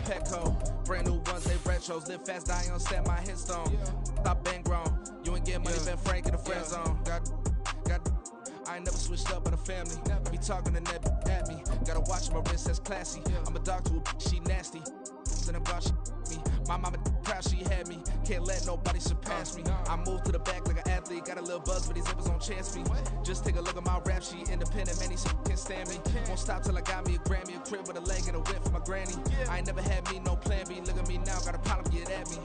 Petco. Brand new ones, they retros. Live fast, die on set, my headstone. Stop been grown. You ain't get money, been Frank in the friend zone. I ain't never switched up on the family. Be talking to Neb at me. Gotta watch my wrist, that's classy. I'm a dog to a she nasty. Then about she me. My mama proud she had me. Can't let nobody surpass me. I moved to the back like an athlete. Got a little buzz, but these zippers don't chance me. Just take a look at my rap sheet. Independent, man, these can't stand me. Won't stop till I got me a Grammy, a crib with a leg and a whip for my granny. I ain't never had me no plan B. Look at me now, got a problem, get at me.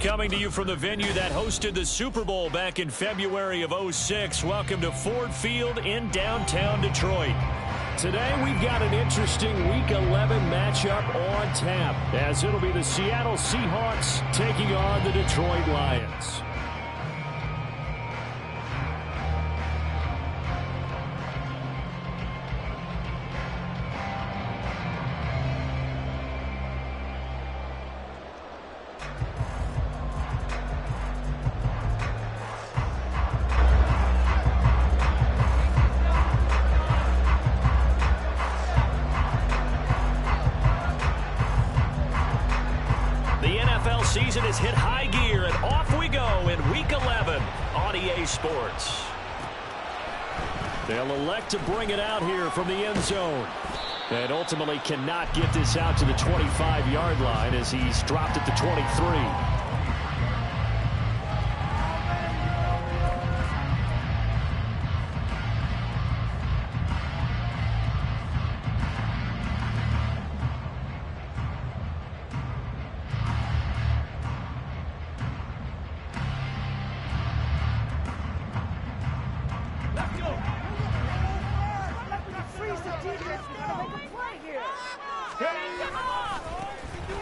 Coming to you from the venue that hosted the Super Bowl back in February of '06. Welcome to Ford Field in downtown Detroit. Today we've got an interesting Week 11 matchup on tap, as it'll be the Seattle Seahawks taking on the Detroit Lions. Season has hit high gear, and off we go in Week 11 on EA Sports. They'll elect to bring it out here from the end zone, and ultimately cannot get this out to the 25-yard line as he's dropped at the 23.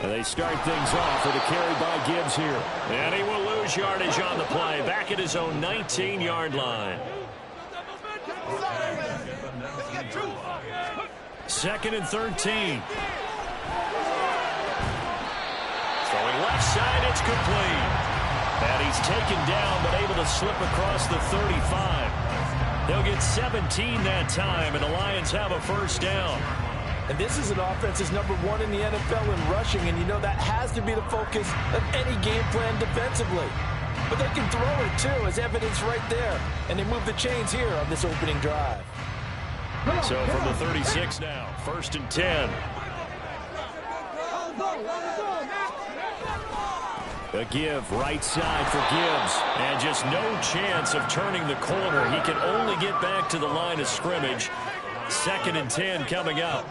They start things off with a carry by Gibbs here. And he will lose yardage on the play, back at his own 19-yard line. 2nd and 13. Throwing left side, it's complete. And he's taken down, but able to slip across the 35. They'll get 17 that time, and the Lions have a first down. And this is an offense that's #1 in the NFL in rushing, and you know that has to be the focus of any game plan defensively. But they can throw it too, as evidence right there. And they move the chains here on this opening drive. So from the 36 now, 1st and 10. A give right side for Gibbs. And just no chance of turning the corner. He can only get back to the line of scrimmage. 2nd and 10 coming up.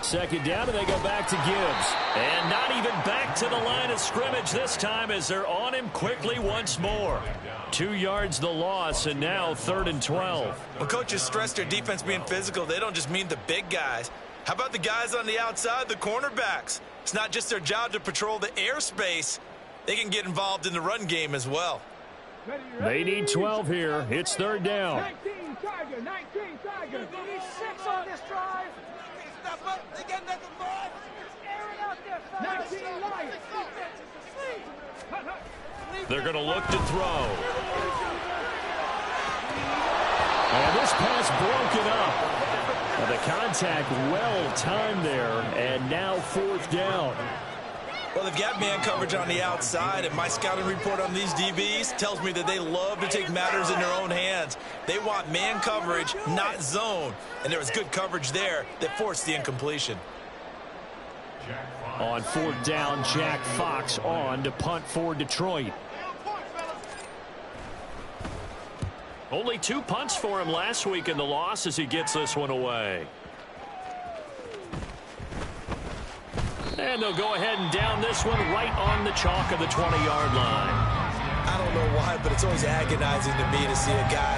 Second down, and they go back to Gibbs. And not even back to the line of scrimmage this time as they're on him quickly once more. 2 yards the loss, and now 3rd and 12. When coaches stress their defense being physical, they don't just mean the big guys. How about the guys on the outside, the cornerbacks? It's not just their job to patrol the airspace. They can get involved in the run game as well. They need 12 here. It's 3rd down. 19 Tiger, 19 Tiger. They need 6 on this drive. Step up. They got nothing more. Air it out there. 19 Lions. They're going to look to throw. And this pass broken up. And the contact well timed there, and now 4th down. Well, they've got man coverage on the outside, and my scouting report on these DBs tells me that they love to take matters in their own hands. They want man coverage, not zone. And there was good coverage there that forced the incompletion. On 4th down, Jack Fox on to punt for Detroit. Only 2 punts for him last week in the loss as he gets this one away. And they'll go ahead and down this one right on the chalk of the 20-yard line. I don't know why, but it's always agonizing to me to see a guy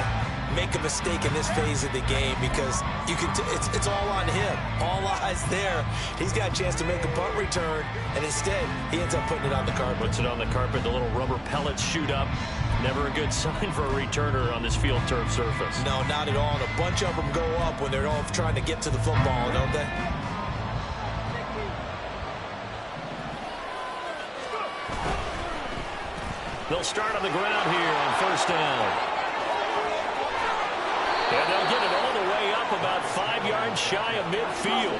make a mistake in this phase of the game because it's all on him. All eyes there. He's got a chance to make a punt return, and instead he ends up putting it on the carpet. Puts it on the carpet. The little rubber pellets shoot up. Never a good sign for a returner on this field turf surface. No, not at all. And a bunch of them go up when they're all trying to get to the football, don't they? They'll start on the ground here on first down. And they'll get it all the way up about 5 yards shy of midfield.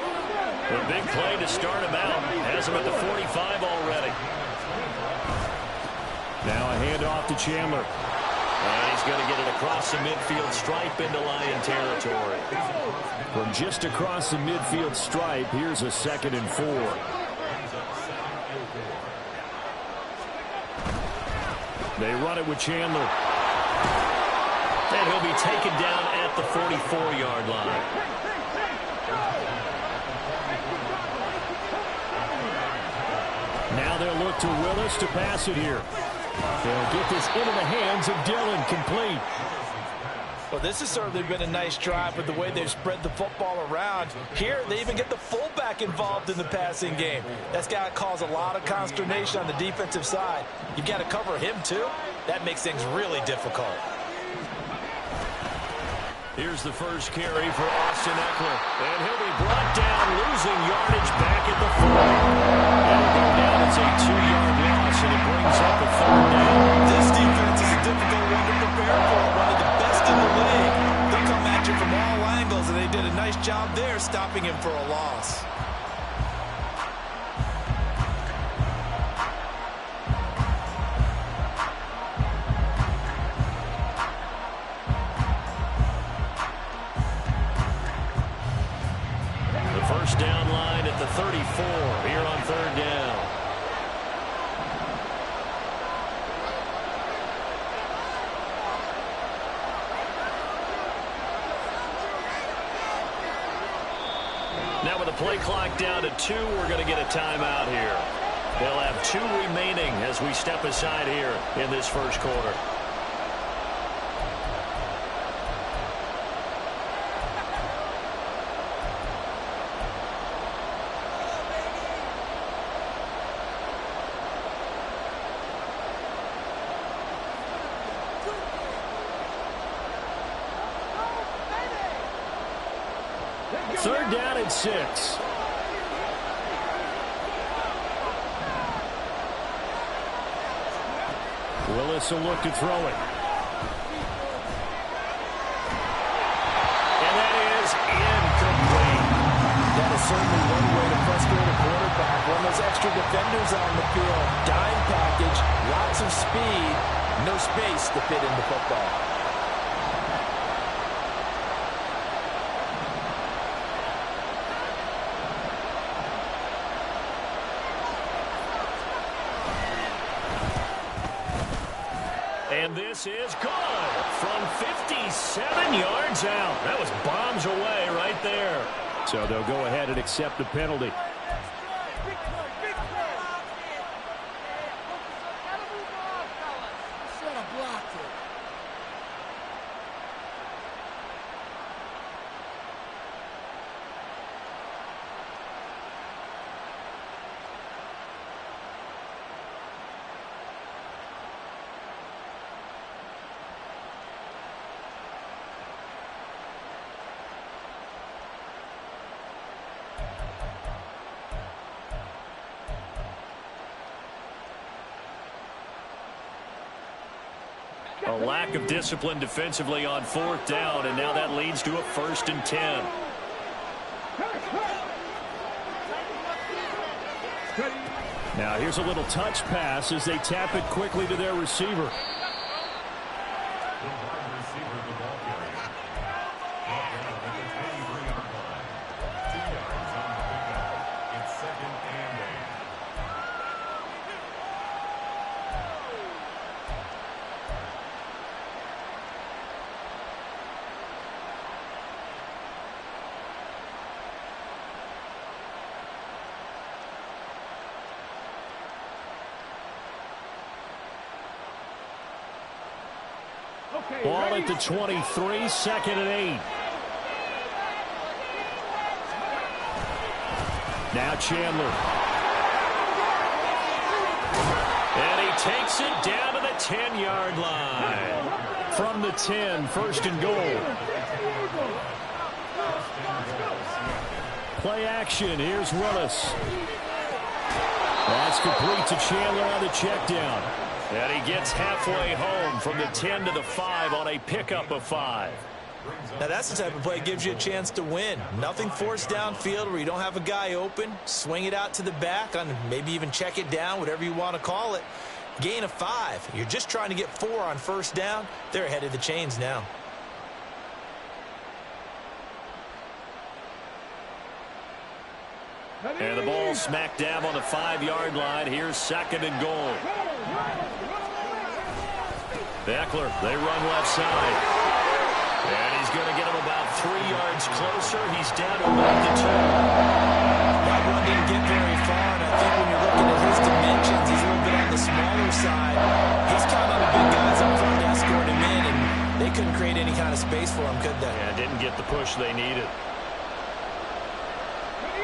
A big play to start him out. Has him at the 45 already. Now a handoff to Chandler. And he's going to get it across the midfield stripe into Lion territory. From just across the midfield stripe, here's a 2nd and 4. They run it with Chandler. And he'll be taken down at the 44-yard line. Now they'll look to Willis to pass it here. They'll get this into the hands of Dillon, complete. Well, this has certainly been a nice drive with the way they've spread the football around. Here, they even get the fullback involved in the passing game. That's got to cause a lot of consternation on the defensive side. You've got to cover him, too. That makes things really difficult. Here's the first carry for Austin Ekeler. And he'll be brought down, losing yardage back at the 40. And it'll go down. It's a 2-yard loss, and it brings up a 3rd down. This defense is a difficult one to prepare for. One of the best in the league. They'll come at you from all angles, and they did a nice job there stopping him for a loss. First down line at the 34 here on 3rd down. Now with the play clock down to 2, we're going to get a timeout here. They'll have 2 remaining as we step aside here in this first quarter. Third down and 6. Willis will look to throw it. And that is incomplete. That is certainly one way to frustrate a quarterback. When those extra defenders on the field, dime package, lots of speed, no space to fit in the football. And this is good from 57 yards out. That was bombs away right there. So they'll go ahead and accept the penalty. A lack of discipline defensively on 4th down, and now that leads to a 1st and 10. Now here's a little touch pass as they tap it quickly to their receiver. Ball at the 23, second and 8. Now Chandler. And he takes it down to the 10-yard line. From the 10, first and goal. Play action. Here's Willis. That's complete to Chandler on the check down. And he gets halfway home from the 10 to the 5 on a pickup of 5. Now that's the type of play that gives you a chance to win. Nothing forced downfield where you don't have a guy open. Swing it out to the back, on maybe even check it down, whatever you want to call it. Gain of 5. You're just trying to get 4 on first down. They're ahead of the chains now. And the ball smack dab on the 5-yard line. Here's second and goal. Eckler, they run left side. And he's going to get him about 3 yards closer. He's down to about the 2. That one didn't get very far, and I think when you're looking at his dimensions, he's a little bit on the smaller side. He's counting on the big guys up front to escort him in, and they couldn't create any kind of space for him, could they? Yeah, didn't get the push they needed.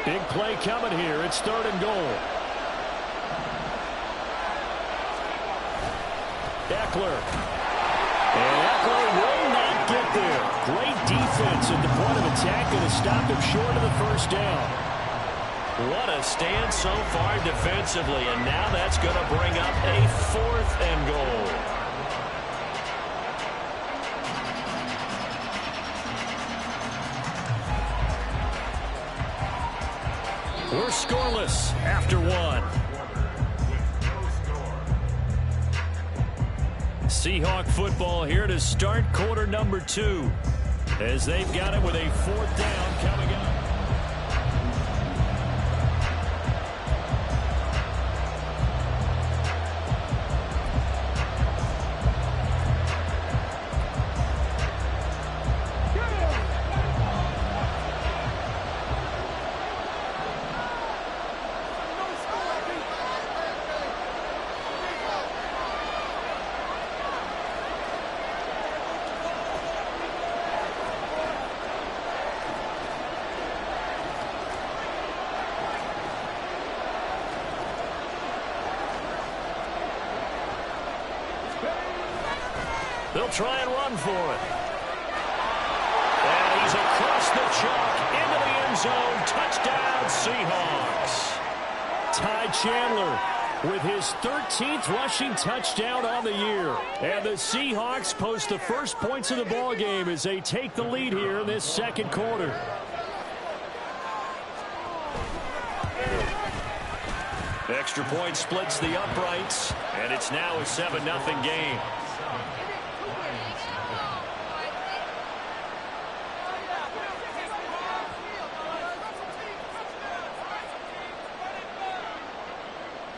Big play coming here. It's third and goal. Eckler. And Eckler will not get there. Great defense at the point of attack and a stop him short of the first down. What a stand so far defensively, and now that's going to bring up a 4th and goal. We're scoreless after 1. Seahawk football here to start quarter number 2 as they've got it with a 4th down coming up. They'll try and run for it. And he's across the chalk into the end zone. Touchdown, Seahawks. Ty Chandler with his 13th rushing touchdown on the year. And the Seahawks post the first points of the ball game as they take the lead here in this second quarter. Extra point splits the uprights, and it's now a 7-0 game.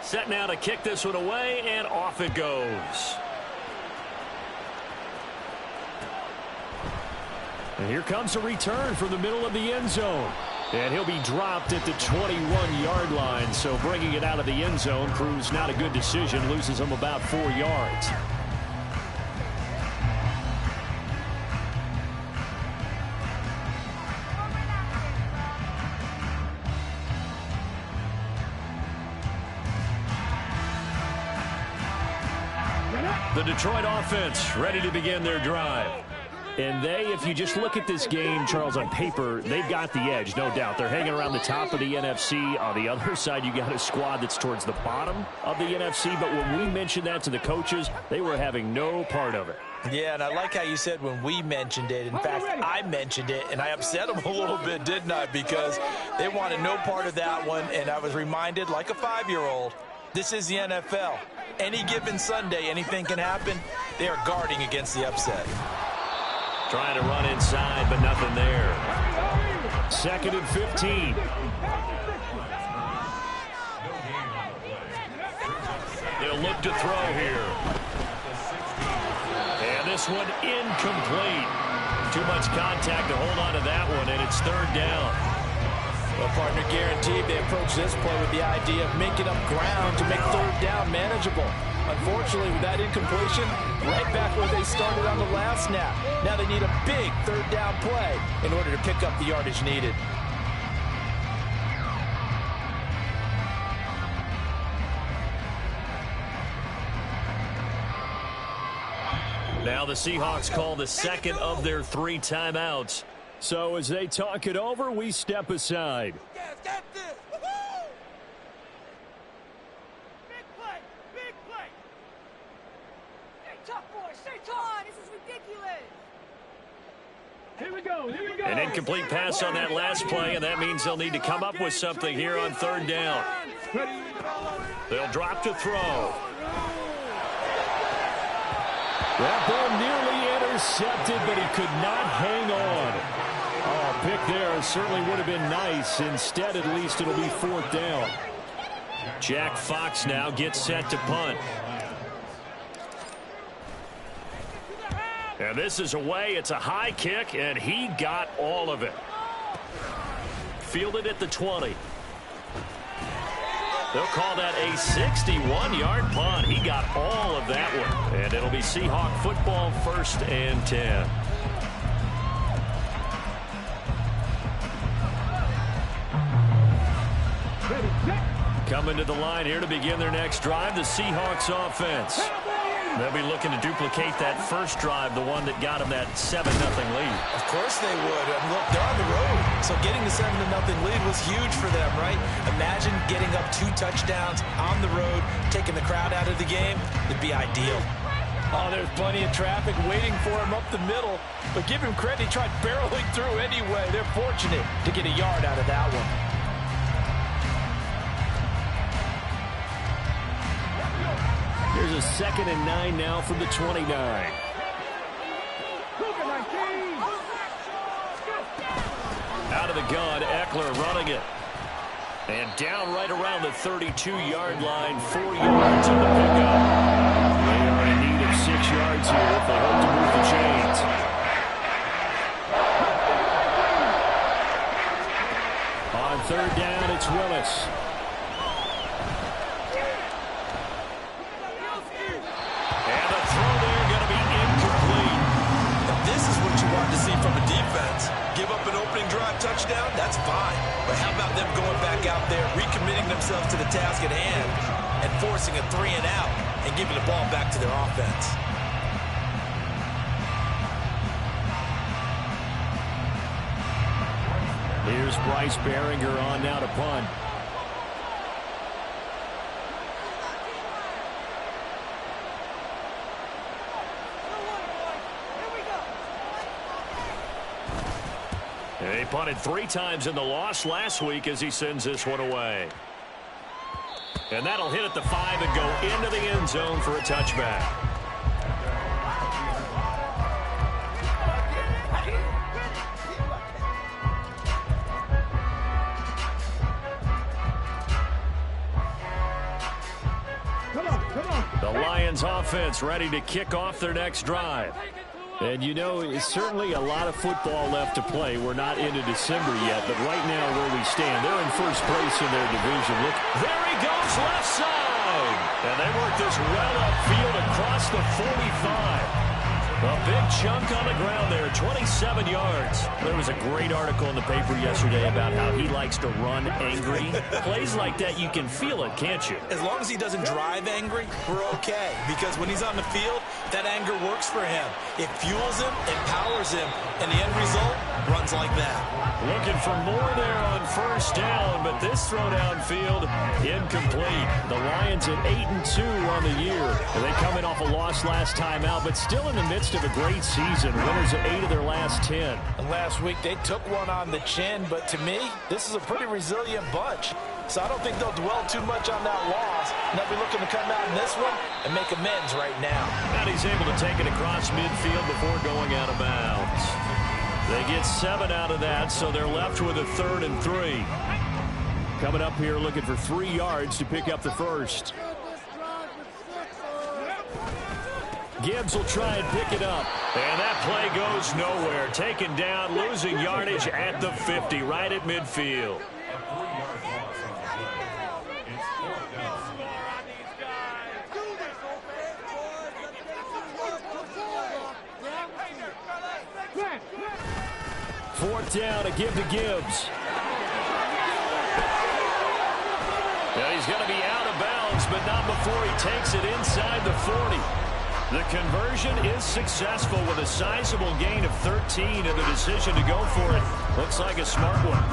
Set now to kick this one away, and off it goes. And here comes a return from the middle of the end zone. And he'll be dropped at the 21-yard line, so bringing it out of the end zone proves not a good decision, loses him about 4 yards. The Detroit offense ready to begin their drive. And they, if you just look at this game, Charles, on paper, they've got the edge, no doubt. They're hanging around the top of the NFC. On the other side, you got a squad that's towards the bottom of the NFC. But when we mentioned that to the coaches, they were having no part of it. Yeah, and I like how you said when we mentioned it. In fact, I mentioned it, and I upset them a little bit, didn't I? Because they wanted no part of that one, and I was reminded, like a 5-year-old, this is the NFL. Any given Sunday, anything can happen. They are guarding against the upset. Trying to run inside, but nothing there. 2nd and 15. They'll look to throw here. And this one incomplete. Too much contact to hold on to that one, and it's 3rd down. Well, partner, guaranteed they approach this play with the idea of making up ground to make 3rd down manageable. Unfortunately, with that incompletion, right back where they started on the last snap. Now they need a big third down play in order to pick up the yardage needed. Now the Seahawks call the second of their 3 timeouts. So as they talk it over, we step aside. Get this. Woo-hoo! Big play. Big play. Stay tough, boys. Stay tough. This is ridiculous. Here we go. Here we go. An incomplete pass on that last play, and that means they'll need to come up with something here on third down. They'll drop to throw. That ball nearly intercepted, but he could not hang on. Oh, pick there certainly would have been nice. Instead, at least it'll be fourth down. Jack Fox now gets set to punt. And this is away. It's a high kick, and he got all of it. Fielded at the 20. They'll call that a 61-yard punt. He got all of that one. And it'll be Seahawk football, 1st and 10. Coming to the line here to begin their next drive, the Seahawks offense. They'll be looking to duplicate that first drive, the one that got them that 7-0 lead. Of course they would. And look, they're on the road. So getting the 7-0 lead was huge for them, right? Imagine getting up 2 touchdowns on the road, taking the crowd out of the game. It'd be ideal. Oh, there's plenty of traffic waiting for him up the middle. But give him credit, he tried barreling through anyway. They're fortunate to get a yard out of that one. Here's a 2nd and 9 now from the 29. Out of the gun, Eckler running it. And down right around the 32-yard line, 4 yards in the pickup. They are in need of 6 yards here if they hope to move the chains. On third down, it's Willis. And the throw there going to be incomplete. This is what you want to see from a defense. Give up an opening drive touchdown, that's fine. But how about them going back out there, recommitting themselves to the task at hand, and forcing a 3 and out, and giving the ball back to their offense. Here's Bryce Behringer on now to punt. He punted 3 times in the loss last week as he sends this one away. And that'll hit at the 5 and go into the end zone for a touchback. The Lions offense ready to kick off their next drive. And you know, it's certainly a lot of football left to play. We're not into December yet, but right now where we stand, they're in first place in their division. Look, there he goes, left side. And they work this well upfield across the 45. A big chunk on the ground there, 27 yards. There was a great article in the paper yesterday about how he likes to run angry. Plays like that, you can feel it, can't you? As long as he doesn't drive angry, we're okay. Because when he's on the field, that anger works for him. It fuels him, empowers him, and the end result runs like that. Looking for more there on first down, but this throw downfield, incomplete. The Lions at 8-2 on the year. And they coming off a loss last time out, but still in the midst of a great season. Winners of 8 of their last 10. And last week they took one on the chin, but to me, this is a pretty resilient bunch. So I don't think they'll dwell too much on that loss. And they'll be looking to come out in this one and make amends right now. And he's able to take it across midfield before going out of bounds. They get 7 out of that, so they're left with a 3rd and 3. Coming up here looking for 3 yards to pick up the first. Gibbs will try and pick it up. And that play goes nowhere. Taken down, losing yardage at the 50, right at midfield. 4th down, a give to Gibbs. Yeah, he's going to be out of bounds, but not before he takes it inside the 40. The conversion is successful with a sizable gain of 13, and the decision to go for it looks like a smart one.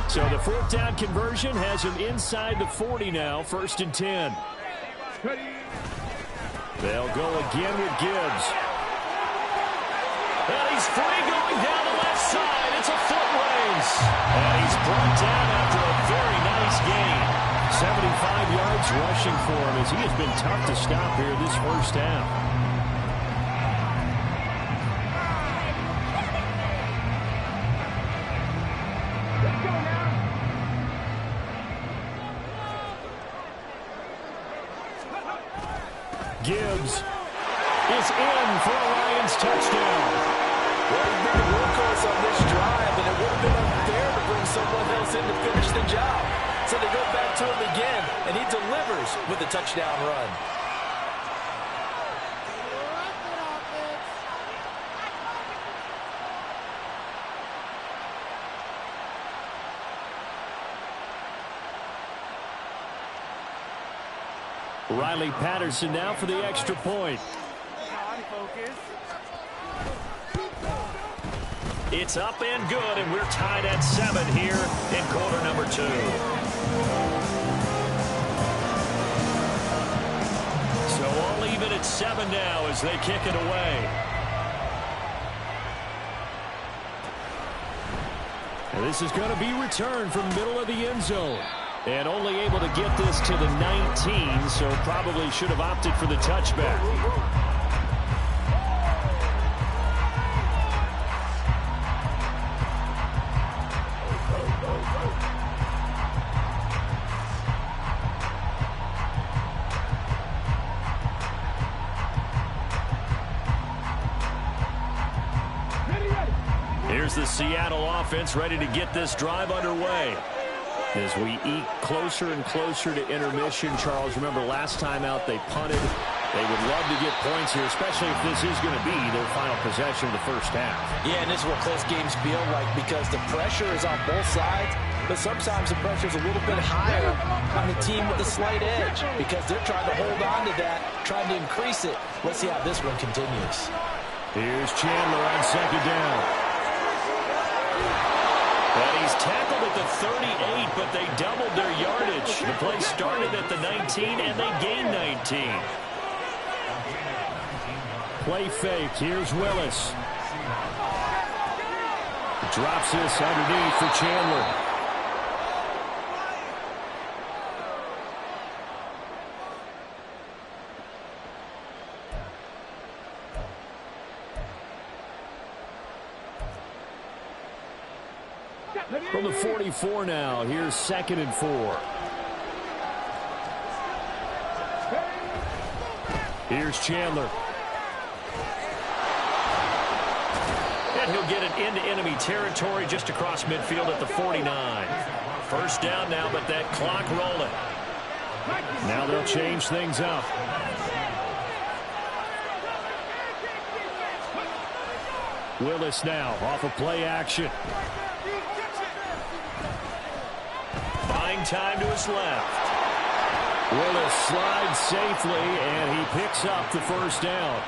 So the 4th down conversion has him inside the 40 now, 1st and 10. They'll go again with Gibbs. And he's free going down the left side. It's a foot race. And he's brought down after a very nice gain. 75 yards rushing for him as he has been tough to stop here this first half. Gibbs is in for a Lions touchdown. Well, he's been the workhorse on this drive, and it would have been unfair to bring someone else in to finish the job. So they go back to him again, and he delivers with a touchdown run. Riley Patterson now for the extra point. It's up and good, and we're tied at 7 here in quarter number 2. So all even at 7 now as they kick it away. And this is going to be returned from middle of the end zone. And only able to get this to the 19, so probably should have opted for the touchback. Here's the Seattle offense ready to get this drive underway. As we eke closer and closer to intermission, Charles, remember last time out they punted. They would love to get points here, especially if this is going to be their final possession of the first half. Yeah, and this is what close games feel like because the pressure is on both sides, but sometimes the pressure is a little bit higher on the team with the slight edge because they're trying to hold on to that, trying to increase it. Let's see how this one continues. Here's Chandler on 2nd down. And he's tackled at the 38, but they doubled their yardage. The play started at the 19, and they gained 19. Play fake. Here's Willis. Drops this underneath for Chandler. From the 44 now, here's 2nd and 4. Here's Chandler. And he'll get it into enemy territory just across midfield at the 49. First down now, but that clock rolling. Now they'll change things up. Willis now off of play action. Buying time to his left. Willis slides safely, and he picks up the first down.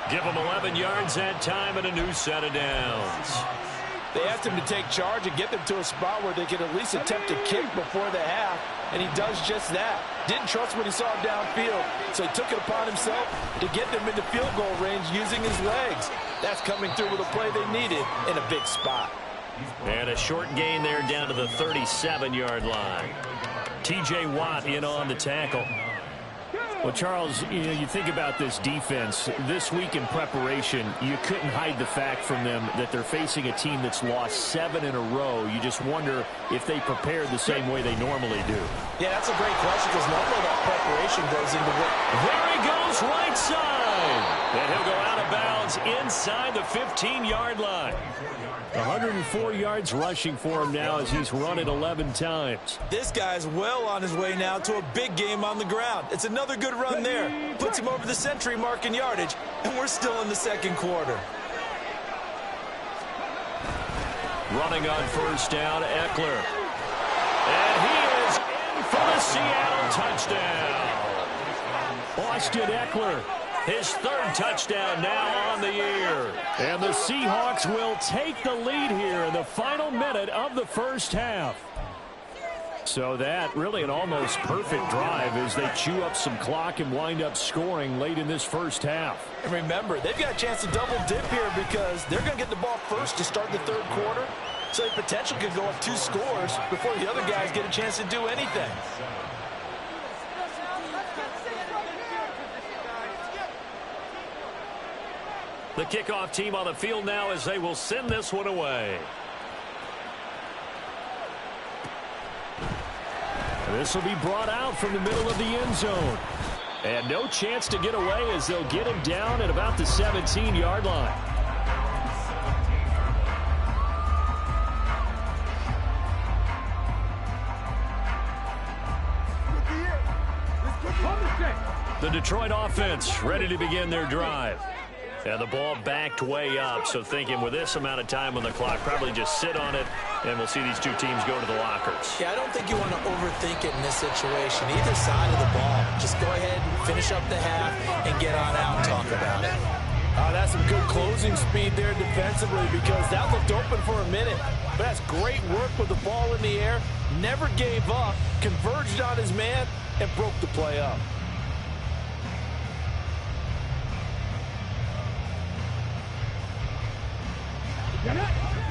Give him 11 yards that time and a new set of downs. They asked him to take charge and get them to a spot where they could at least attempt to kick before the half, and he does just that. Didn't trust what he saw downfield, so he took it upon himself to get them into field goal range using his legs. That's coming through with a play they needed in a big spot. And a short gain there down to the 37-yard line. T.J. Watt in on the tackle. Well, Charles, you think about this defense. This week in preparation, you couldn't hide the fact from them that they're facing a team that's lost 7 in a row. You just wonder if they prepared the same way they normally do. Yeah, that's a great question because normally that preparation goes into what... There he goes, right side. And he'll go out of bounds inside the 15-yard line. 104 yards rushing for him now as he's run it 11 times. This guy's well on his way now to a big game on the ground. It's another good run there. Puts him over the century mark in yardage, and we're still in the second quarter. Running on first down, Eckler. And he is in for the Seattle touchdown. Austin Eckler, his third touchdown now on the year. And the Seahawks will take the lead here in the final minute of the first half. So that really an almost perfect drive as they chew up some clock and wind up scoring late in this first half. And remember, they've got a chance to double dip here because they're going to get the ball first to start the third quarter. So the potential could go up 2 scores before the other guys get a chance to do anything. The kickoff team on the field now as they will send this one away. This will be brought out from the middle of the end zone. And no chance to get away as they'll get him down at about the 17-yard line. The Detroit offense ready to begin their drive. And the ball backed way up, so thinking with this amount of time on the clock, probably just sit on it, and we'll see these two teams go to the lockers. Yeah, I don't think you want to overthink it in this situation. Either side of the ball, just go ahead, finish up the half, and get on out and talk about it. That's some good closing speed there defensively because that looked open for a minute. But that's great work with the ball in the air, never gave up, converged on his man, and broke the play up.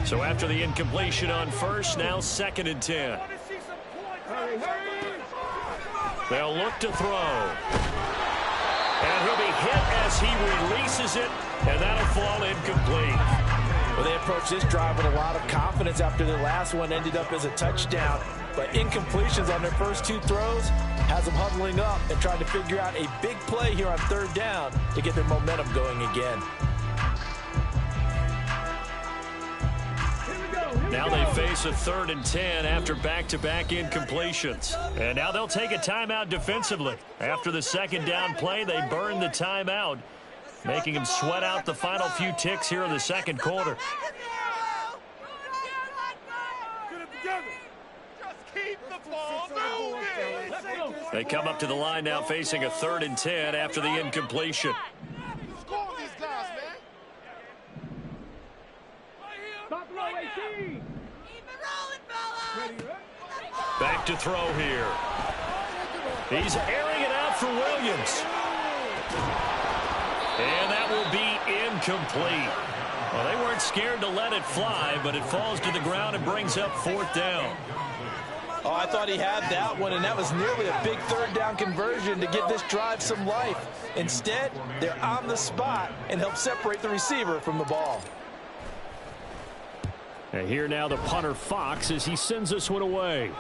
So after the incompletion on first, now 2nd and 10. They'll look to throw. And he'll be hit as he releases it, and that'll fall incomplete. Well, they approached this drive with a lot of confidence after their last one ended up as a touchdown. But incompletions on their first 2 throws has them huddling up and trying to figure out a big play here on 3rd down to get their momentum going again. Now they face a 3rd and 10 after back-to-back incompletions. And now they'll take a timeout defensively. After the 2nd down play, they burn the timeout, making them sweat out the final few ticks here in the 2nd quarter. They come up to the line now facing a 3rd and 10 after the incompletion. Back to throw here. He's airing it out for Williams. And that will be incomplete. Well, they weren't scared to let it fly, but it falls to the ground and brings up 4th down. Oh, I thought he had that one, and that was nearly a big 3rd down conversion to give this drive some life. Instead, they're on the spot and help separate the receiver from the ball. And here now the punter Fox as he sends this one away.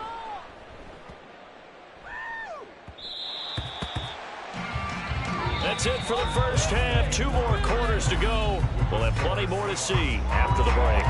That's it for the first half. 2 more quarters to go. We'll have plenty more to see after the break.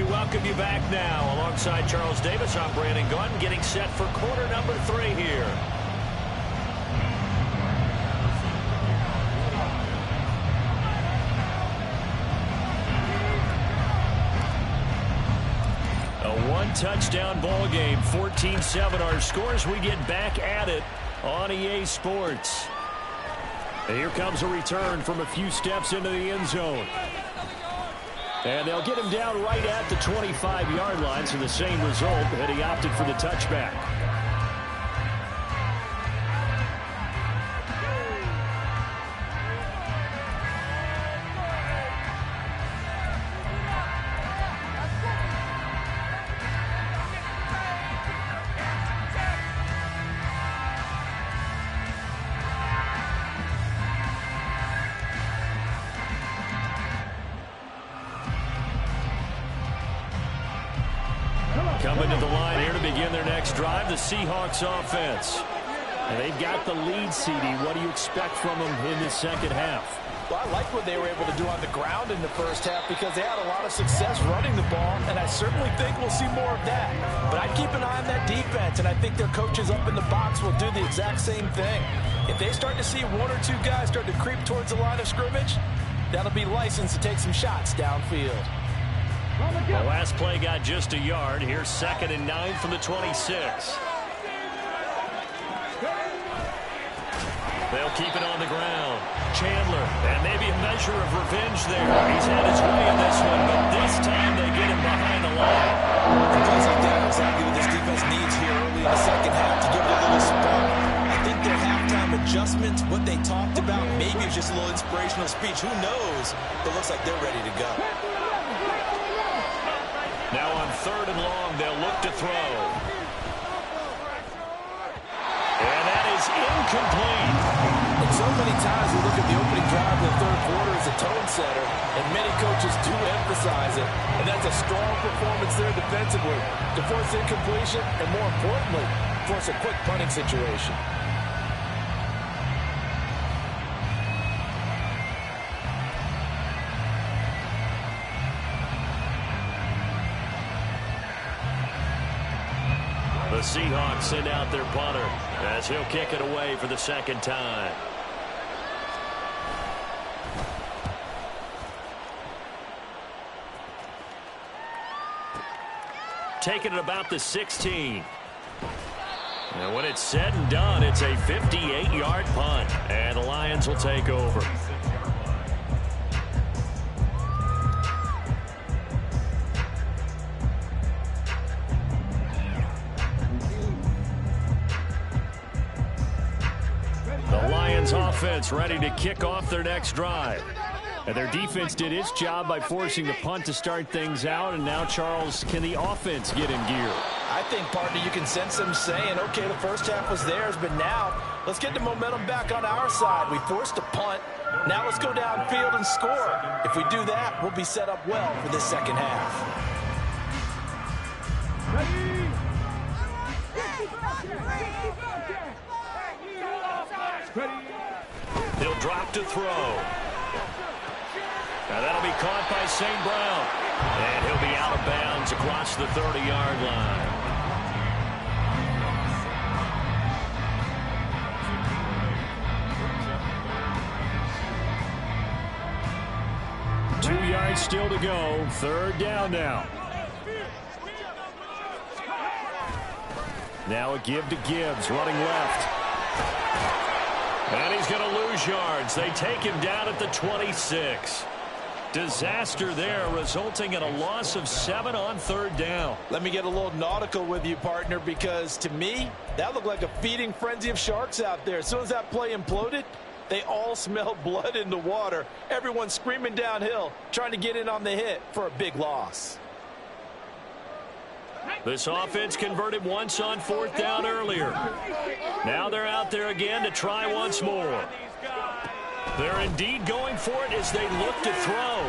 Welcome you back now. Alongside Charles Davis, I'm Brandon Gunn, getting set for quarter number 3 here. A 1-touchdown ball game, 14-7 our scores. We get back at it on EA Sports. And here comes a return from a few steps into the end zone. And they'll get him down right at the 25-yard line, so the same result, and he opted for the touchback. Coming to the line here to begin their next drive, the Seahawks offense. And they've got the lead, CD. What do you expect from them in the second half? Well, I like what they were able to do on the ground in the first half because they had a lot of success running the ball, and I certainly think we'll see more of that. But I'd keep an eye on that defense, and I think their coaches up in the box will do the exact same thing. If they start to see one or two guys start to creep towards the line of scrimmage, that'll be licensed to take some shots downfield. The last play got just a yard. Here's 2nd and 9 from the 26. They'll keep it on the ground. Chandler, and maybe a measure of revenge there. He's had his way in this one, but this time they get him behind the line. Plays like that are exactly what this defense needs here early in the second half to give it a little spark. I think their halftime adjustments, what they talked about, maybe it's just a little inspirational speech. Who knows? But it looks like they're ready to go. Now on 3rd and long, they'll look to throw. And that is incomplete. And so many times we look at the opening drive of the third quarter as a tone setter, and many coaches do emphasize it. And that's a strong performance there defensively to force incompletion and, more importantly, force a quick punting situation. The Seahawks send out their punter as he'll kick it away for the second time. Taking it about the 16. And when it's said and done, it's a 58-yard punt, and the Lions will take over. Offense ready to kick off their next drive. And their defense did its job by forcing the punt to start things out. And now, Charles, can the offense get in gear? I think, partner, you can sense them saying, okay, the first half was theirs, but now let's get the momentum back on our side. We forced a punt. Now let's go downfield and score. If we do that, we'll be set up well for this second half. He'll drop to throw. Now that'll be caught by St. Brown. And he'll be out of bounds across the 30-yard line. Two yards still to go. 3rd down now. Now a give to Gibbs, running left. And he's going to lose yards. They take him down at the 26. Disaster there, resulting in a loss of 7 on 3rd down. Let me get a little nautical with you, partner, because to me, that looked like a feeding frenzy of sharks out there. As soon as that play imploded, they all smelled blood in the water. Everyone screaming downhill, trying to get in on the hit for a big loss. This offense converted once on 4th down earlier. Now they're out there again to try once more. They're indeed going for it as they look to throw.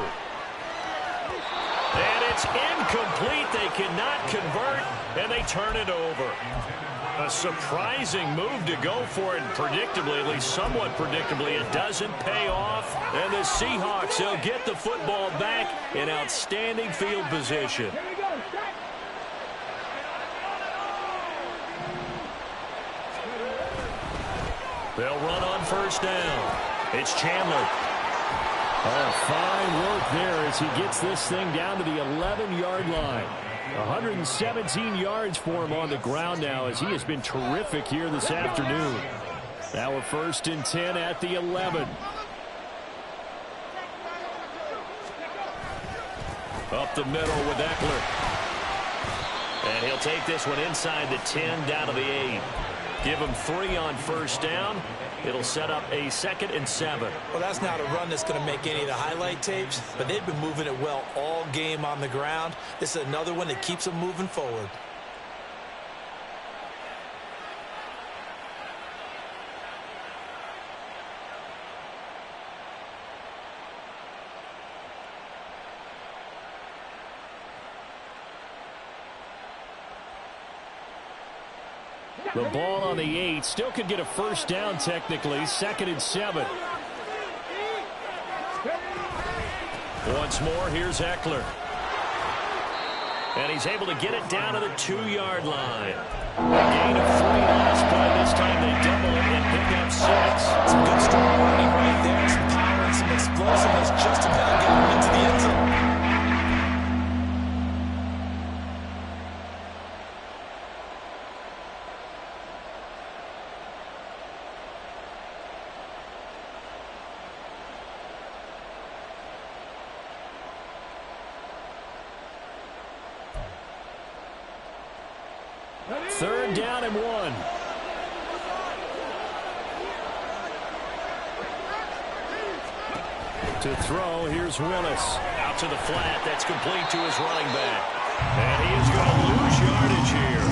And it's incomplete. They cannot convert, and they turn it over. A surprising move to go for it, and predictably, at least somewhat predictably, it doesn't pay off. And the Seahawks, they'll get the football back in outstanding field position. They'll run on 1st down. It's Chandler. Oh, fine work there as he gets this thing down to the 11-yard line. 117 yards for him on the ground now as he has been terrific here this afternoon. Now a 1st and 10 at the 11. Up the middle with Eckler. And he'll take this one inside the 10 down to the 8. Give him 3 on 1st down. It'll set up a 2nd and 7. Well, that's not a run that's going to make any of the highlight tapes, but they've been moving it well all game on the ground. This is another one that keeps them moving forward. The ball on the 8. Still could get a first down technically. 2nd and 7. Once more, here's Eckler. And he's able to get it down to the 2-yard line. A gain of 3 last play. This time they double it and pick up 6. Some good strong running right there. Some power and some explosiveness just about getting into the end zone. Third down and 1. To throw, here's Willis. Out to the flat. That's complete to his running back. And he is going to lose yardage here.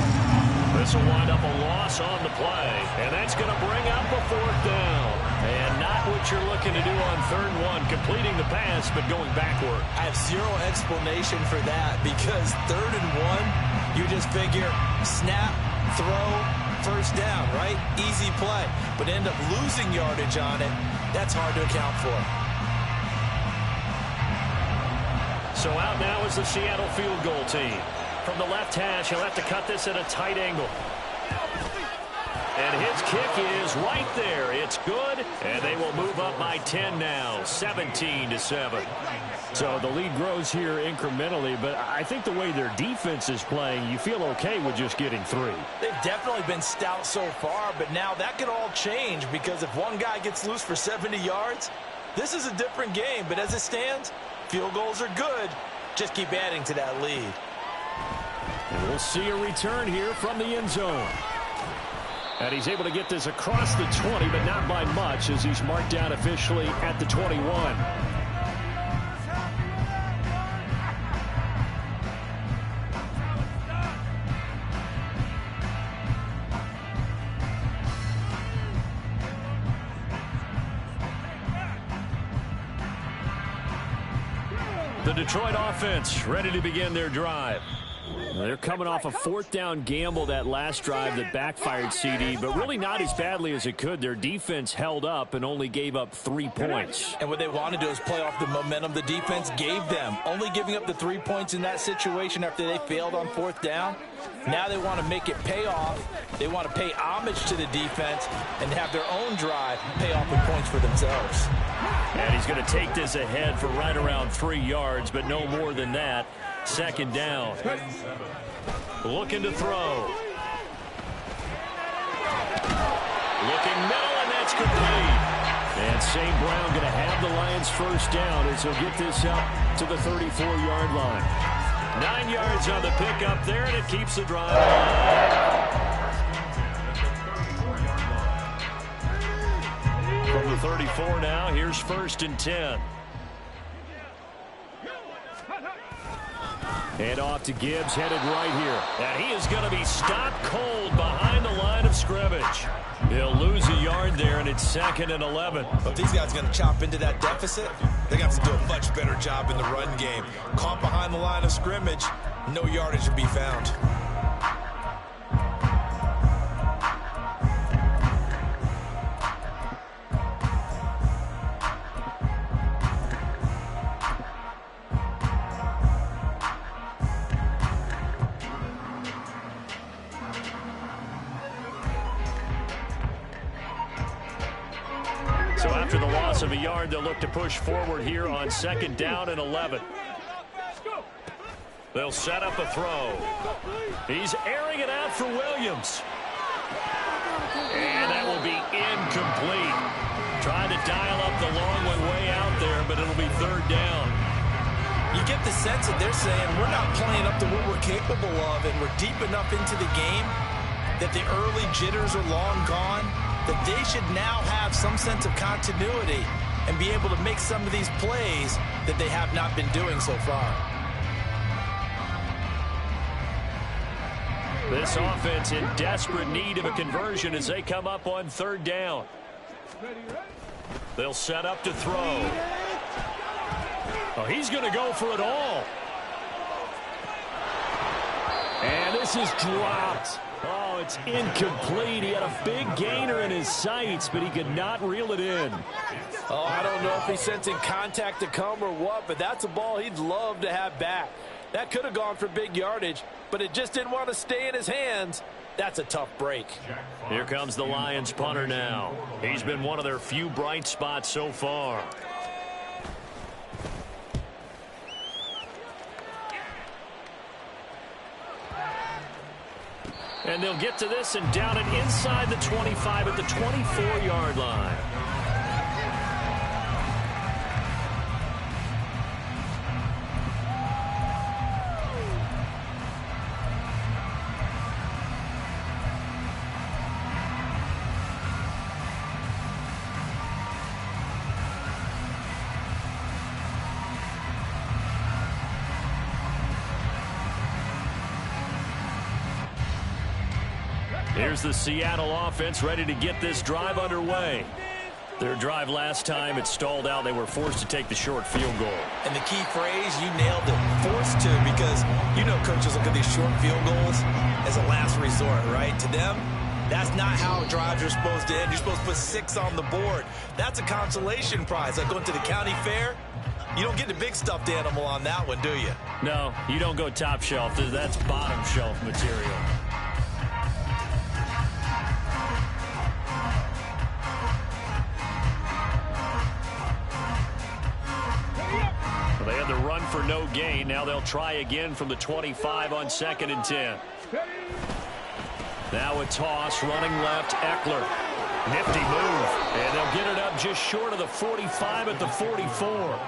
This will wind up a loss on the play. And that's going to bring up a 4th down. And not what you're looking to do on 3rd and 1. Completing the pass, but going backward. I have zero explanation for that because 3rd and 1, you just figure snap, throw, first down, right? Easy play. But end up losing yardage on it. That's hard to account for. So out now is the Seattle field goal team. From the left hash, he'll have to cut this at a tight angle. And his kick is right there. It's good, and they will move up by 10 now, 17-7. So the lead grows here incrementally, but I think the way their defense is playing, you feel okay with just getting 3. They've definitely been stout so far, but now that could all change because if one guy gets loose for 70 yards, this is a different game. But as it stands, field goals are good. Just keep adding to that lead. And we'll see a return here from the end zone. And he's able to get this across the 20, but not by much as he's marked down officially at the 21. The Detroit offense ready to begin their drive. They're coming off a 4th down gamble that last drive that backfired, CD, but really not as badly as it could. Their defense held up and only gave up 3 points. And what they want to do is play off the momentum the defense gave them. Only giving up the 3 points in that situation after they failed on 4th down. Now they want to make it pay off. They want to pay homage to the defense and have their own drive pay off with points for themselves. And he's going to take this ahead for right around 3 yards, but no more than that. 2nd down. Looking to throw. Looking middle, and that's complete. And St. Brown going to have the Lions first down as he'll get this up to the 34-yard line. 9 yards on the pickup there, and it keeps the drive alive. From the 34 now, here's 1st and 10. And off to Gibbs, headed right here. And he is going to be stopped cold behind the line of scrimmage. He'll lose a yard there, and it's 2nd and 11. But these guys are going to chop into that deficit. They're going to have to do a much better job in the run game. Caught behind the line of scrimmage, no yardage to be found. So after the loss of a yard, they'll look to push forward here on 2nd down and 11. They'll set up a throw. He's airing it out for Williams. And that will be incomplete. Trying to dial up the long one way out there, but it'll be 3rd down. You get the sense that they're saying we're not playing up to what we're capable of, and we're deep enough into the game that the early jitters are long gone, that they should now have some sense of continuity and be able to make some of these plays that they have not been doing so far. This offense in desperate need of a conversion as they come up on 3rd down. They'll set up to throw. Oh, he's going to go for it all. And this pass is dropped. Oh, it's incomplete. He had a big gainer in his sights, but he could not reel it in. Oh, I don't know if he's sensing contact to come or what, but that's a ball he'd love to have back. That could have gone for big yardage, but it just didn't want to stay in his hands. That's a tough break. Here comes the Lions punter now. He's been one of their few bright spots so far. And they'll get to this and down it inside the 25 at the 24-yard line. Here's the Seattle offense ready to get this drive underway. Their drive last time, it stalled out. They were forced to take the short field goal. And the key phrase, you nailed it, forced to, because you know coaches look at these short field goals as a last resort, right? To them, that's not how drives are supposed to end. You're supposed to put 6 on the board. That's a consolation prize. Like going to the county fair, you don't get the big stuffed animal on that one, do you? No, you don't go top shelf. That's bottom shelf material. They had the run for no gain. Now they'll try again from the 25 on 2nd and 10. Now a toss, running left, Eckler. Nifty move, and they'll get it up just short of the 45 at the 44.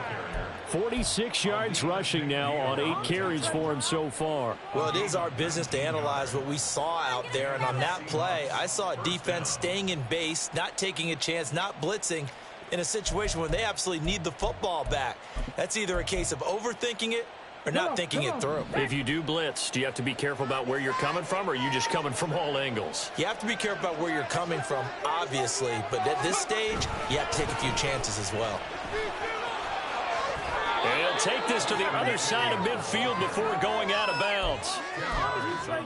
46 yards rushing now on 8 carries for him so far. Well, it is our business to analyze what we saw out there, and on that play, I saw a defense staying in base, not taking a chance, not blitzing, in a situation where they absolutely need the football back. That's either a case of overthinking it or not thinking it through. If you do blitz, do you have to be careful about where you're coming from, or are you just coming from all angles? You have to be careful about where you're coming from, obviously, but at this stage, you have to take a few chances as well. And he'll take this to the other side of midfield before going out of bounds.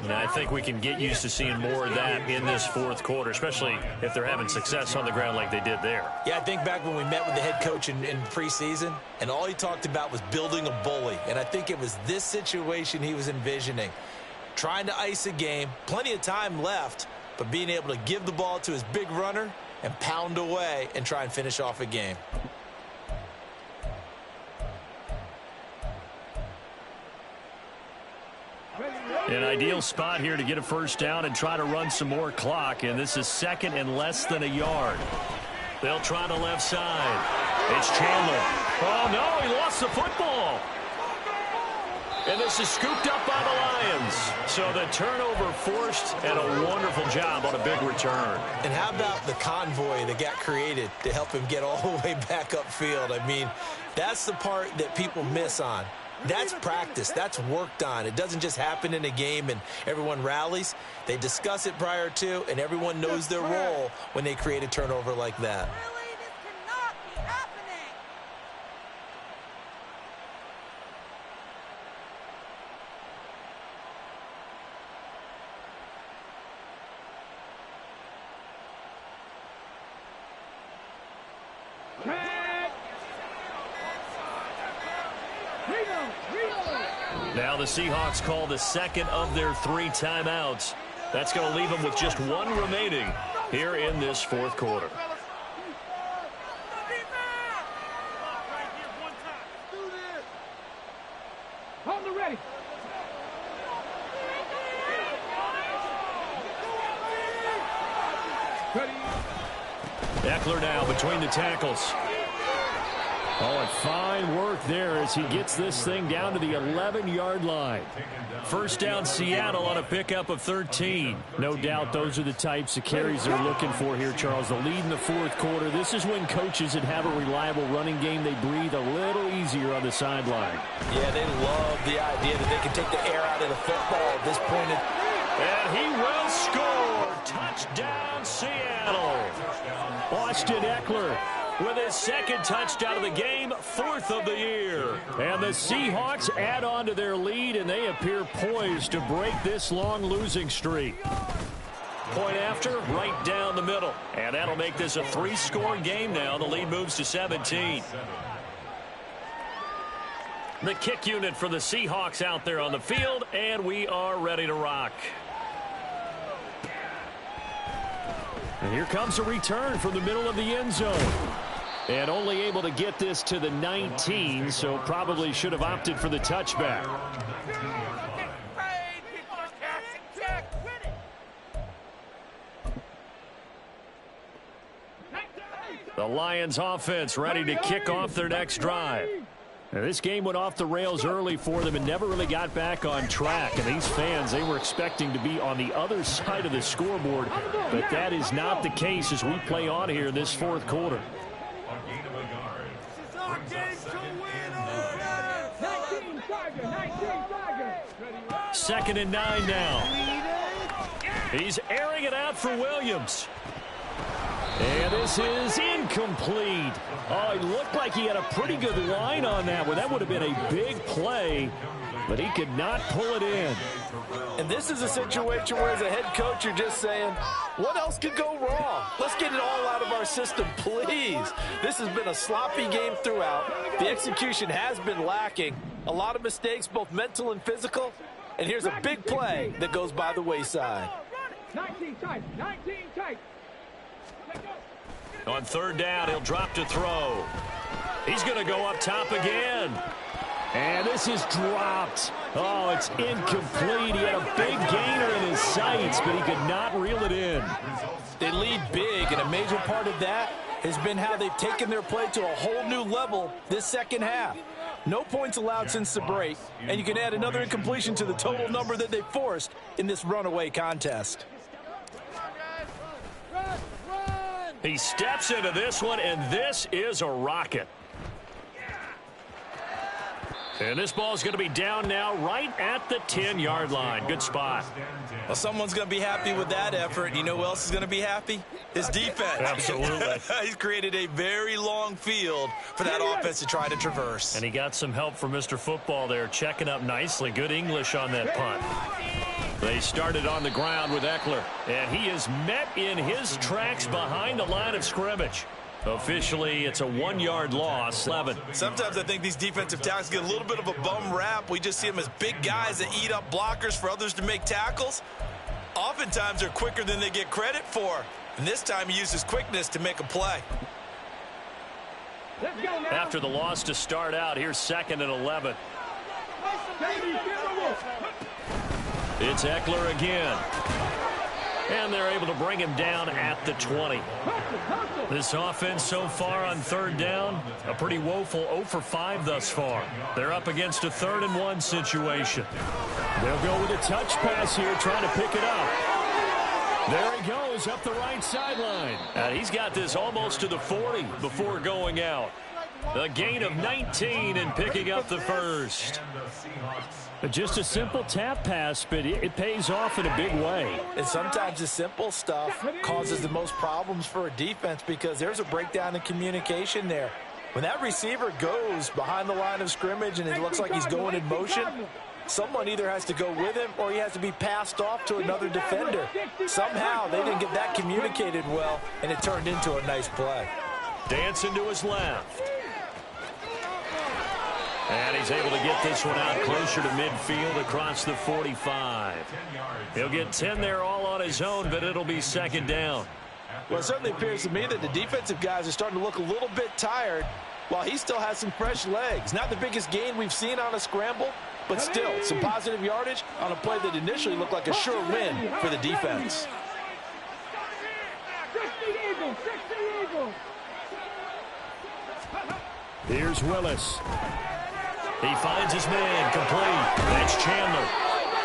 And I think we can get used to seeing more of that in this 4th quarter, especially if they're having success on the ground like they did there. Yeah, I think back when we met with the head coach in preseason, and all he talked about was building a bully. And I think it was this situation he was envisioning. Trying to ice a game, plenty of time left, but being able to give the ball to his big runner and pound away and try and finish off a game. An ideal spot here to get a first down and try to run some more clock, and this is 2nd and less than a yard. They'll try the left side. It's Chandler. Oh, no, he lost the football. And this is scooped up by the Lions. So the turnover forced, and a wonderful job on a big return. And how about the convoy that got created to help him get all the way back upfield? I mean, that's the part that people miss on. That's practice. That's worked on. It doesn't just happen in a game and everyone rallies. They discuss it prior to, and everyone knows their role when they create a turnover like that. Really, this cannot be happening. Now the Seahawks call the 2nd of their 3 timeouts. That's going to leave them with just 1 remaining here in this 4th quarter. Hold it ready. Eckler now between the tackles. Oh, and fine work there as he gets this thing down to the 11-yard line. First down Seattle on a pickup of 13. No doubt those are the types of carries they're looking for here, Charles. The lead in the 4th quarter. This is when coaches that have a reliable running game, they breathe a little easier on the sideline. Yeah, they love the idea that they can take the air out of the football at this point. And he will score. Touchdown, Seattle. Austin Eckler with his second touchdown of the game, 4th of the year. And the Seahawks add on to their lead, and they appear poised to break this long losing streak. Point after, right down the middle. And that'll make this a 3-score game now. The lead moves to 17. The kick unit for the Seahawks out there on the field, and we are ready to rock. And here comes a return from the middle of the end zone. And only able to get this to the 19, so probably should have opted for the touchback. The Lions offense ready to kick off their next drive. Now, this game went off the rails early for them and never really got back on track. And these fans, they were expecting to be on the other side of the scoreboard. But that is not the case as we play on here in this 4th quarter. Second and 9 now. He's airing it out for Williams. And this is incomplete. Oh, it looked like he had a pretty good line on that one. That would have been a big play, but he could not pull it in. And this is a situation where as a head coach, you're just saying, what else could go wrong? Let's get it all out of our system, please. This has been a sloppy game throughout. The execution has been lacking. A lot of mistakes, both mental and physical. And here's a big play that goes by the wayside. 19 tight, 19 tight. On 3rd down, he'll drop to throw. He's going to go up top again. And this is dropped. Oh, it's incomplete. He had a big gainer in his sights, but he could not reel it in. They lead big, and a major part of that has been how they've taken their play to a whole new level this second half. No points allowed since the break, and you can add another incompletion to the total number that they forced in this runaway contest. He steps into this one, and this is a rocket. And this ball is going to be down now right at the 10-yard line. Good spot. Well, someone's going to be happy with that effort. You know who else is going to be happy? His defense. Absolutely. He's created a very long field for that offense to try to traverse. And he got some help from Mr. Football there, checking up nicely. Good English on that punt. They started on the ground with Eckler, and he is met in his tracks behind the line of scrimmage. Officially, it's a 1-yard loss. 11. Sometimes I think these defensive tackles get a little bit of a bum rap. We just see them as big guys that eat up blockers for others to make tackles. Oftentimes, they're quicker than they get credit for. And this time, he uses quickness to make a play. After the loss to start out, here's 2nd and 11. It's Eckler again. And they're able to bring him down at the 20. This offense so far on 3rd down, a pretty woeful 0 for 5 thus far. They're up against a 3rd and 1 situation. They'll go with a touch pass here, trying to pick it up. There he goes up the right sideline. And he's got this almost to the 40 before going out. A gain of 19 and picking up the first. Just a simple tap pass, but it pays off in a big way. And sometimes the simple stuff causes the most problems for a defense because there's a breakdown in communication there. When that receiver goes behind the line of scrimmage and it looks like he's going in motion, someone either has to go with him or he has to be passed off to another defender. Somehow they didn't get that communicated well, and it turned into a nice play. Dancing to his left. And he's able to get this one out closer to midfield across the 45. He'll get 10 there all on his own, but it'll be 2nd down. Well, it certainly appears to me that the defensive guys are starting to look a little bit tired while he still has some fresh legs. Not the biggest gain we've seen on a scramble, but still some positive yardage on a play that initially looked like a sure win for the defense. 60 Eagles, 60 Eagles. Here's Willis. He finds his man complete. That's Chandler.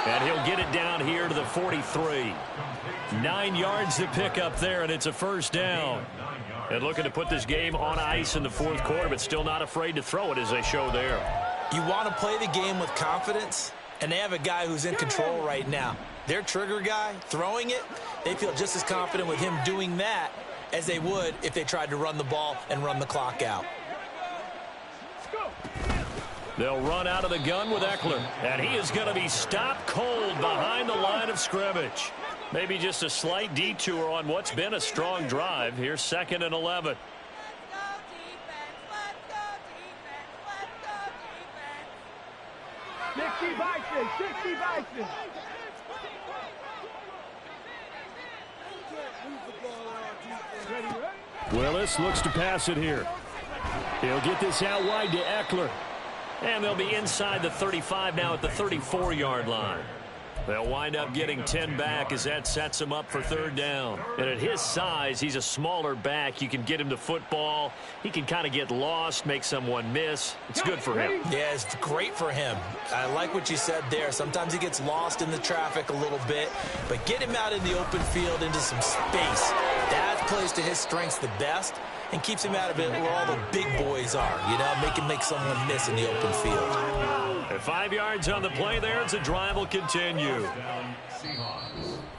And he'll get it down here to the 43. 9 yards to pick up there, and it's a 1st down. And looking to put this game on ice in the 4th quarter, but still not afraid to throw it as they show there. You want to play the game with confidence, and they have a guy who's in control right now. Their trigger guy throwing it, they feel just as confident with him doing that as they would if they tried to run the ball and run the clock out. They'll run out of the gun with Eckler, and he is going to be stopped cold behind the line of scrimmage. Maybe just a slight detour on what's been a strong drive. Here's 2nd and 11. Willis looks to pass it here. He'll get this out wide to Eckler. And they'll be inside the 35 now at the 34-yard line. They'll wind up getting 10 back as that sets him up for 3rd down. And at his size, he's a smaller back. You can get him the football. He can kind of get lost, make someone miss. It's good for him. Yeah, it's great for him. I like what you said there. Sometimes he gets lost in the traffic a little bit, but get him out in the open field into some space. That plays to his strengths the best and keeps him out of it where all the big boys are, you know, make him make someone miss in the open field. At 5 yards on the play there, the drive will continue.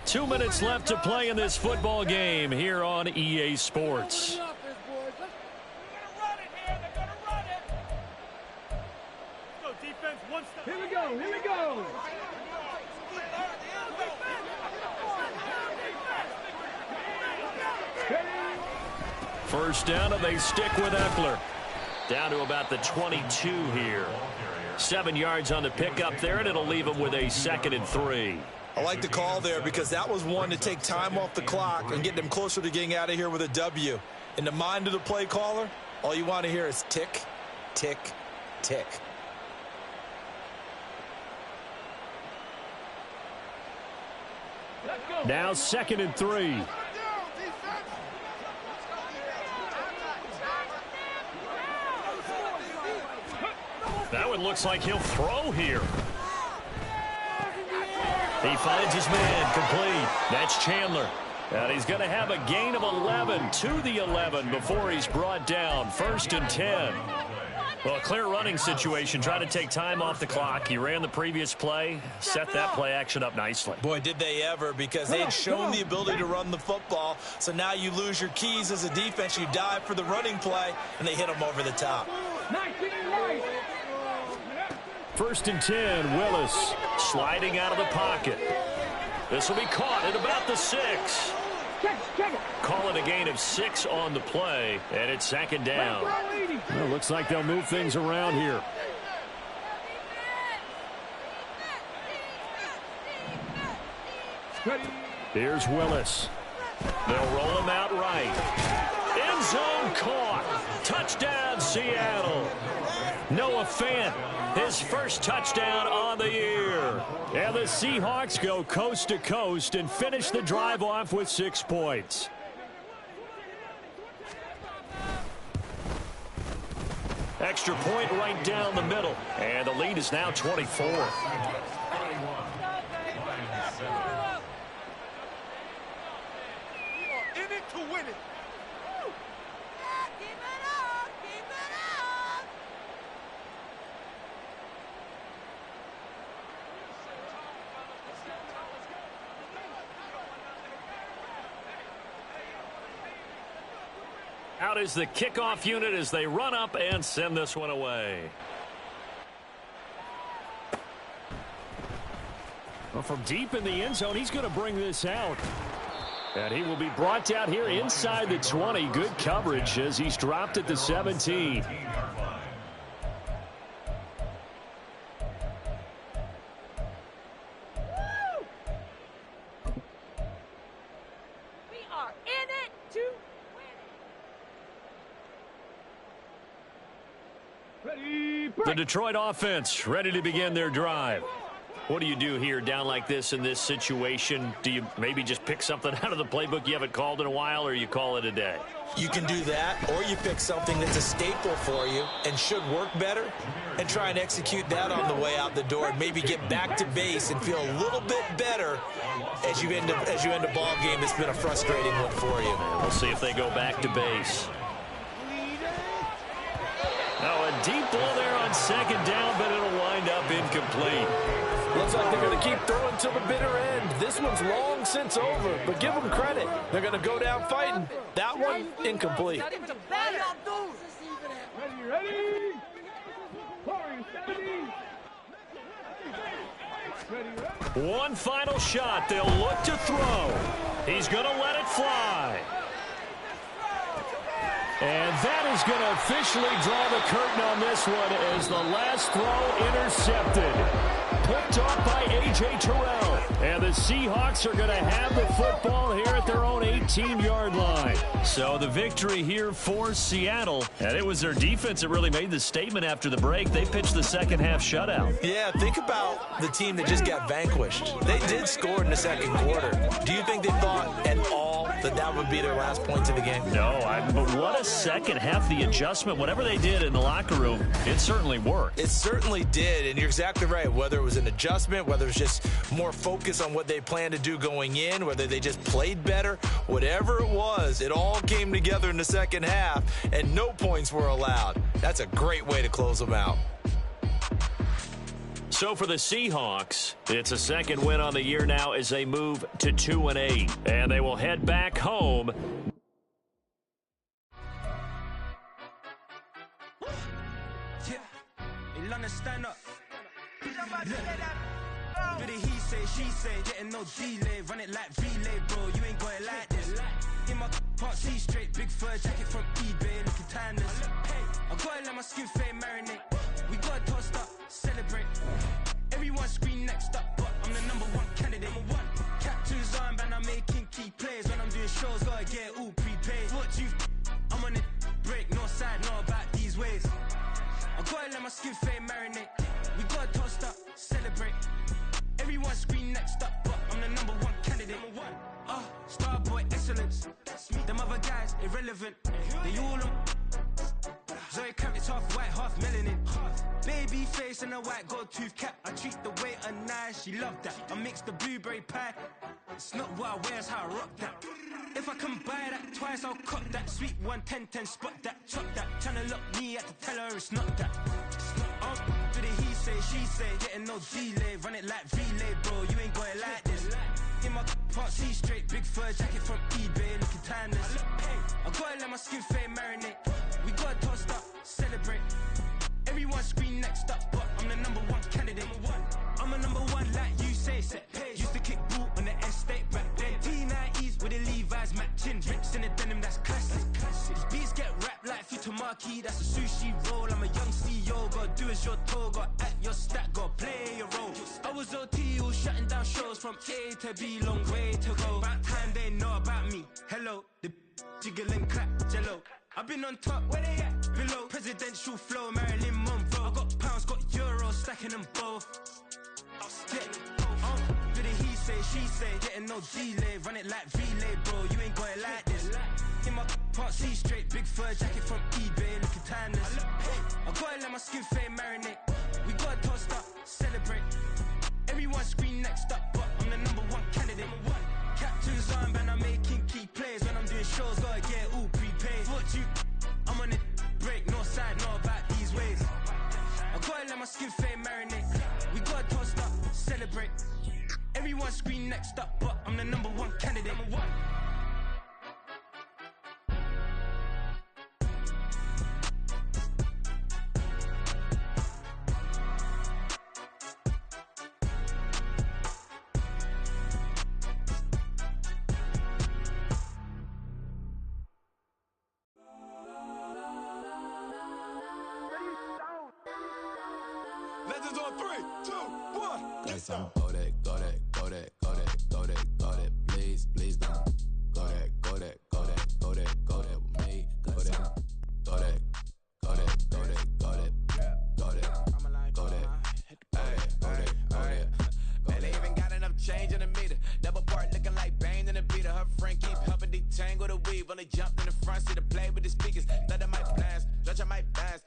2 minutes left to play in this football game here on EA Sports. Here we go, here we go. First down, and they stick with Eckler. Down to about the 22 here. 7 yards on the pickup there, and it'll leave him with a 2nd and 3. I like the call there because that was one to take time off the clock and get them closer to getting out of here with a W. In the mind of the play caller, all you want to hear is tick, tick, tick. Now 2nd and 3. That one looks like he'll throw here. He finds his man complete. That's Chandler. And he's going to have a gain of 11 to the 11 before he's brought down. 1st and 10. Well, a clear running situation, trying to take time off the clock. He ran the previous play, set that play action up nicely. Boy, did they ever, because they had shown the ability to run the football. So now you lose your keys as a defense. You dive for the running play, and they hit them over the top. 1st and 10, Willis sliding out of the pocket. This will be caught at about the 6. Call it a gain of 6 on the play, and it's 2nd down. Well, looks like they'll move things around here. Here's Willis. They'll roll him out right. End zone caught. Touchdown, Seattle. Noah Fant, his first touchdown on the year. And the Seahawks go coast to coast and finish the drive off with 6 points. Extra point right down the middle. And the lead is now 24. In it to win it. Out is the kickoff unit as they run up and send this one away. Well, from deep in the end zone, he's going to bring this out. And he will be brought down here inside the 20. Good coverage as he's dropped at the 17. The Detroit offense ready to begin their drive. What do you do here down like this in this situation? Do you maybe just pick something out of the playbook you haven't called in a while, or you call it a day? You can do that, or you pick something that's a staple for you and should work better and try and execute that on the way out the door and maybe get back to base and feel a little bit better as you end a ball game that's been a frustrating one for you. We'll see if they go back to base. Now a deep ball there on second down, but it'll wind up incomplete. Looks like they're going to keep throwing till the bitter end. This one's long since over, but give them credit. They're going to go down fighting. That one, incomplete. Ready? One final shot. They'll look to throw. He's going to let it fly. And that is going to officially draw the curtain on this one as the last throw intercepted. Picked off by A.J. Terrell. And the Seahawks are going to have the football here at their own 18-yard line. So the victory here for Seattle. And it was their defense that really made the statement after the break. They pitched the second-half shutout. Yeah, think about the team that just got vanquished. They did score in the second quarter. Do you think they thought at all that that would be their last points of the game? No, but what a second half. The adjustment, whatever they did in the locker room, it certainly worked. It certainly did, and you're exactly right. Whether it was an adjustment, whether it was just more focus on what they planned to do going in, whether they just played better, whatever it was, it all came together in the second half, and no points were allowed. That's a great way to close them out. So for the Seahawks, it's a second win on the year now as they move to 2-8, and they will head back home. Stand up. Do the he say, she say, getting no delay, run it like relay, bro. You ain't got it like this. In my part C straight, big fur jacket from eBay, looking timeless. I gotta let my skin fade marinate. We gotta toast up, celebrate. Everyone scream next up, but I'm the #1 candidate. Captain's armband, I'm making key plays. When I'm doing shows, gotta get all prepaid. What you? I'm on it, break, no side, no about these ways. I gotta let my skin fade marinate. We gotta toast up, celebrate. Everyone scream next up, but I'm the #1 candidate. Starboy excellence. Them other guys irrelevant. They all on. Zoe Kravitz half white, half melanin. Baby face and a white gold tooth cap. I treat the waiter nice, she love that. I mix the blueberry pie. It's not what I wear, it's how I rock that. If I can buy that twice, I'll cop that. Sweet 110, spot that, chop that. Tryna lock me at the tell her it's not that. Do the he say, she say, getting no delay. Run it like relay, bro, you ain't got it like this. In my part C straight, big fur jacket from eBay, looking timeless. I gotta let my skin fade marinate. We gotta toast up, celebrate. Everyone scream next up, but I'm the #1 candidate. I'm a #1 like you say, set pace. Used to kick boot on the estate back then. T90s with the Levi's matching. Rips in the denim, that's classic. These beats get wrapped like Futamaki, that's a sushi roll. I'm a young CEO, gotta do as you're told. Gotta act your stat, gotta play your role. I was OT, all shutting down shows from A to B, long way to go. About time they know about me. Hello, the jiggle and clap, jello. I've been on top, where they at? Below, presidential flow, Marilyn Monroe. I got pounds, got euros, stacking them both. Do the he say, she say, getting no delay, run it like relay, bro. You ain't got it like this. In my part C straight, big fur jacket from eBay, looking timeless. I gotta let my skin fade marinate. We gotta toast up, celebrate. Everyone scream next up, but I'm the #1 candidate. Captain's armband, I'm making key plays. When I'm doing shows, gotta get all prepaid. What you? I'm on it, break, no side, no about these ways. I gotta let my skin fade marinate. We gotta toast up, celebrate. Everyone scream next up, but I'm the #1 candidate. Legends on 3, 2, 1. Cause I'm go that, go that, go that, go that, go that, go that, please, please don't. Go that, go that, go that, go that, go that with me. Go that, go that, go that, go that, go that, go that, go that, go that. Man, they even got enough change in the meter. Double part looking like Bane in the beater. Her friend keep helping detangle the weave. Only jumped in the front seat to play with the speakers. Thought I might blast, judge I might fast.